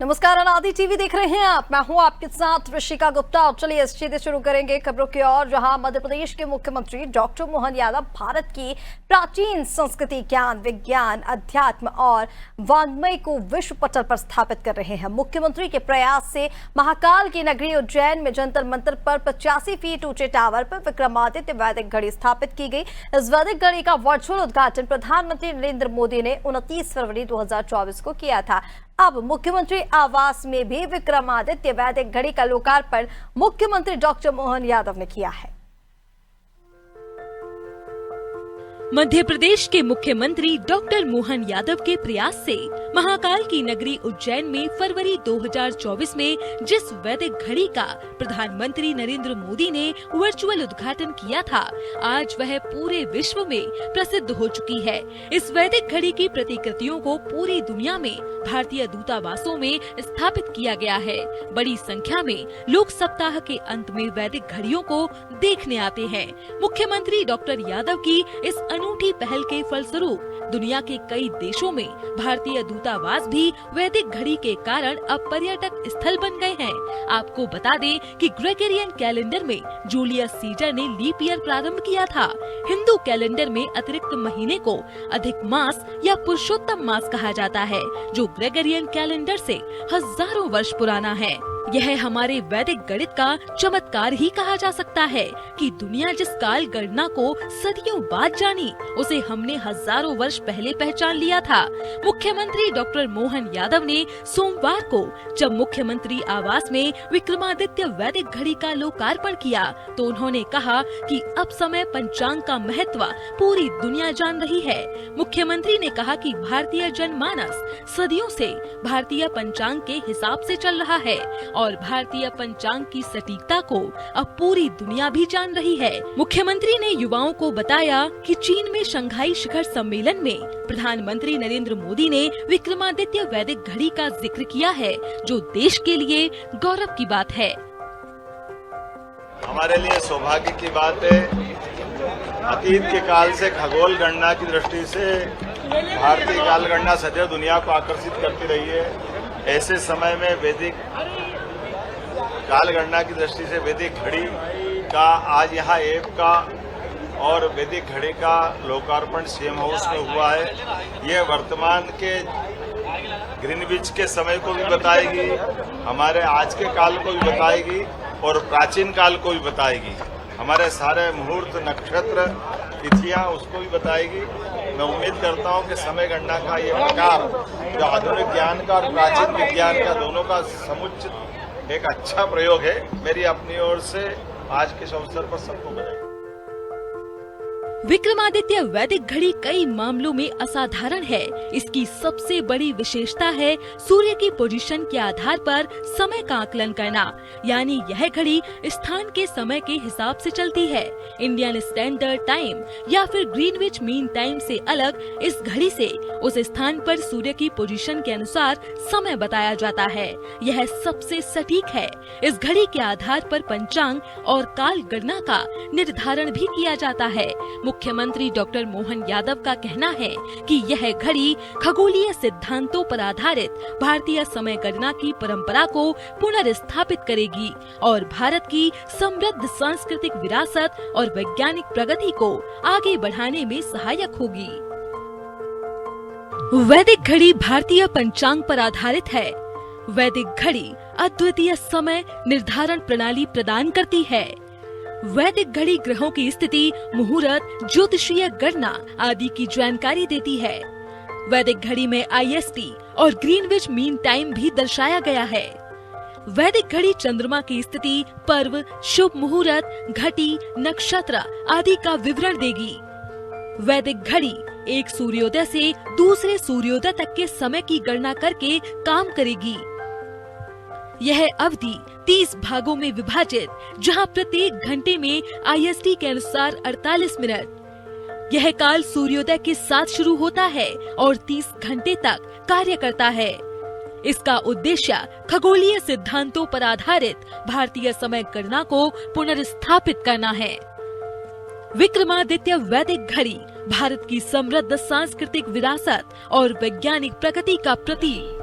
नमस्कार, अनादि टीवी देख रहे हैं आप। मैं हूं आपके साथ ऋषिका गुप्ता और चलिए सीधे शुरू करेंगे खबरों की ओर, जहां मध्य प्रदेश के मुख्यमंत्री डॉक्टर मोहन यादव भारत की प्राचीन संस्कृति, ज्ञान, विज्ञान, अध्यात्म और वाङ्मय को विश्व पटल पर स्थापित कर रहे हैं। मुख्यमंत्री के प्रयास से महाकाल की नगरी उज्जैन में जंतर मंतर पर 85 फीट ऊंचे टावर पर विक्रमादित्य वैदिक घड़ी स्थापित की गई। इस वैदिक घड़ी का वर्चुअल उद्घाटन प्रधानमंत्री नरेंद्र मोदी ने 29 फरवरी 2024 को किया था। अब मुख्यमंत्री आवास में भी विक्रमादित्य वैदिक घड़ी का लोकार्पण मुख्यमंत्री डॉक्टर मोहन यादव ने किया है। मध्य प्रदेश के मुख्यमंत्री डॉक्टर मोहन यादव के प्रयास से महाकाल की नगरी उज्जैन में फरवरी 2024 में जिस वैदिक घड़ी का प्रधानमंत्री नरेंद्र मोदी ने वर्चुअल उद्घाटन किया था, आज वह पूरे विश्व में प्रसिद्ध हो चुकी है। इस वैदिक घड़ी की प्रतिकृतियों को पूरी दुनिया में भारतीय दूतावासों में स्थापित किया गया है। बड़ी संख्या में लोग सप्ताह के अंत में वैदिक घड़ियों को देखने आते हैं। मुख्यमंत्री डॉक्टर यादव की इस अनूठी पहल के फलस्वरूप दुनिया के कई देशों में भारतीय दूतावास भी वैदिक घड़ी के कारण अब पर्यटक स्थल बन गए हैं। आपको बता दें कि ग्रेगोरियन कैलेंडर में जूलियस सीजर ने लीप ईयर प्रारंभ किया था। हिंदू कैलेंडर में अतिरिक्त महीने को अधिक मास या पुरुषोत्तम मास कहा जाता है, जो ग्रेगोरियन कैलेंडर से हजारों वर्ष पुराना है। यह हमारे वैदिक गणित का चमत्कार ही कहा जा सकता है कि दुनिया जिस काल गणना को सदियों बाद जानी, उसे हमने हजारों वर्ष पहले पहचान लिया था। मुख्यमंत्री डॉक्टर मोहन यादव ने सोमवार को जब मुख्यमंत्री आवास में विक्रमादित्य वैदिक घड़ी का लोकार्पण किया, तो उन्होंने कहा कि अब समय पंचांग का महत्व पूरी दुनिया जान रही है। मुख्यमंत्री ने कहा कि भारतीय जनमानस सदियों से भारतीय पंचांग के हिसाब से चल रहा है और भारतीय पंचांग की सटीकता को अब पूरी दुनिया भी जान रही है। मुख्यमंत्री ने युवाओं को बताया कि चीन में शंघाई शिखर सम्मेलन में प्रधानमंत्री नरेंद्र मोदी ने विक्रमादित्य वैदिक घड़ी का जिक्र किया है, जो देश के लिए गौरव की बात है। हमारे लिए सौभाग्य की बात है। अतीत के काल से खगोल गणना की दृष्टि से भारतीय काल गणना सदैव दुनिया को आकर्षित करती रही है। ऐसे समय में वैदिक काल गणना की दृष्टि से वैदिक घड़ी का आज यहाँ ऐप का और वैदिक घड़ी का लोकार्पण सीएम हाउस में हुआ है। ये वर्तमान के ग्रीनविच के समय को भी बताएगी, हमारे आज के काल को भी बताएगी और प्राचीन काल को भी बताएगी। हमारे सारे मुहूर्त, नक्षत्र, तिथियां उसको भी बताएगी। मैं उम्मीद करता हूं कि समय गणना का ये प्रकार जो आधुनिक ज्ञान का और प्राचीन विज्ञान का दोनों का समुचित एक अच्छा प्रयोग है। मेरी अपनी ओर से आज के इस अवसर पर सबको बधाई। विक्रमादित्य वैदिक घड़ी कई मामलों में असाधारण है। इसकी सबसे बड़ी विशेषता है सूर्य की पोजीशन के आधार पर समय का आकलन करना, यानी यह घड़ी स्थान के समय के हिसाब से चलती है। इंडियन स्टैंडर्ड टाइम या फिर ग्रीनविच मीन टाइम से अलग इस घड़ी से उस स्थान पर सूर्य की पोजीशन के अनुसार समय बताया जाता है। यह सबसे सटीक है। इस घड़ी के आधार पर पंचांग और काल गणना का निर्धारण भी किया जाता है। मुख्यमंत्री डॉक्टर मोहन यादव का कहना है कि यह घड़ी खगोलीय सिद्धांतों पर आधारित भारतीय समय गणना की परंपरा को पुनर्स्थापित करेगी और भारत की समृद्ध सांस्कृतिक विरासत और वैज्ञानिक प्रगति को आगे बढ़ाने में सहायक होगी। वैदिक घड़ी भारतीय पंचांग पर आधारित है। वैदिक घड़ी अद्वितीय समय निर्धारण प्रणाली प्रदान करती है। वैदिक घड़ी ग्रहों की स्थिति, मुहूर्त, ज्योतिषीय गणना आदि की जानकारी देती है। वैदिक घड़ी में IST और ग्रीनविच मीन टाइम भी दर्शाया गया है। वैदिक घड़ी चंद्रमा की स्थिति, पर्व, शुभ मुहूर्त, घटी, नक्षत्र आदि का विवरण देगी। वैदिक घड़ी एक सूर्योदय से दूसरे सूर्योदय तक के समय की गणना करके काम करेगी। यह अवधि 30 भागों में विभाजित, जहां प्रत्येक घंटे में IST के अनुसार 48 मिनट। यह काल सूर्योदय के साथ शुरू होता है और 30 घंटे तक कार्य करता है। इसका उद्देश्य खगोलीय सिद्धांतों पर आधारित भारतीय समय गणना को पुनर्स्थापित करना है। विक्रमादित्य वैदिक घड़ी भारत की समृद्ध सांस्कृतिक विरासत और वैज्ञानिक प्रगति का प्रतीक